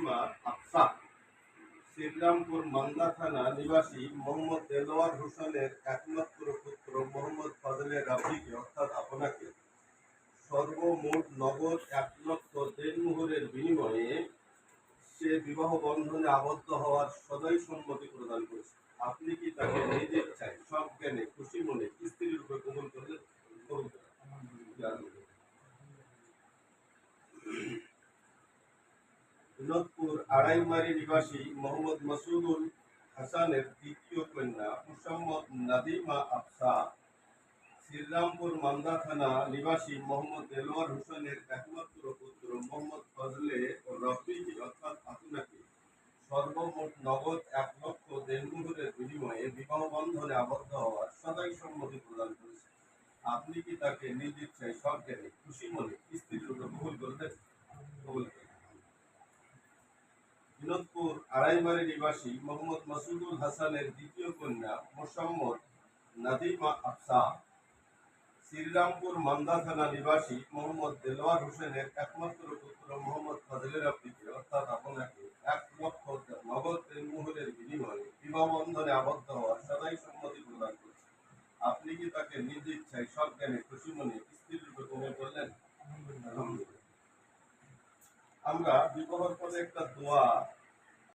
নাদিমা আফসা শ্রীরামপুর মান্দা থানা নিবাসী মোহাম্মদ দেলোয়ার হোসেনের একমাত্র পুত্র মোহাম্মদ ফজলে রাব্বিকে অর্থাৎ আপনাকে সর্বমোট নগদ 1,00,000 দেনমোহরের বিনিময়ে সে বিবাহ বন্ধনে আবদ্ধ হওয়ার সদয় সম্মতি প্রদান করেছে। আপনি কি তাকে নিজের ইচ্ছায় সজ্ঞানে খুশি মনে স্ত্রী রূপে কবুল করলেন? কবুল করলেন। বিনোদপুর আড়াইমারি নিবাসী মোহাম্মদ মাসুদুল হাসানের দ্বিতীয় কন্যা মুসাম্মদ নাদিমা আফসা শ্রীরামপুর মান্দা থানা নিবাসী মোহাম্মদ দেলোয়ার হোসেনের একমাত্র পুত্র মোহাম্মদ ফজলে রব্বিকে অর্থাৎ আপনাকে সর্বমোট নগদ 1,00,000 দেনমোহরের বিনিময়ে বিবাহ বন্ধনে আবদ্ধ হওয়ার সদয় সম্মতি প্রদান করেছে। আপনি কি তাকে নিজ ইচ্ছায় সজ্ঞানে খুশি মনে স্ত্রী রূপে কবুল করলেন? কবুল করলেন। বিনোদপুর আড়াইমারি নিবাসী মোহাম্মদ মাসুদুল হাসানের দ্বিতীয় কন্যা মোসাম্মদ নাদিমা আফসা শ্রীরামপুর মান্দা থানা নিবাসী মোহাম্মদ দেলোয়ার হোসেনের একমাত্র পুত্র মোহাম্মদ ফজলে রাব্বিকে অর্থাৎ আপনাকে 1,00,000 নগদ দেনমোহরের বিনিময়ে বিবাহ বন্ধনে আবদ্ধ হওয়ার সদাই সম্মতি প্রদান করেছে। আপনি কি তাকে নিজ ইচ্ছায় সজ্ঞানে খুশি মনে স্ত্রী রূপে কবুল করলেন? আলহামদুলিল্লাহ। আমরা বিবাহের পরে একটা দোয়া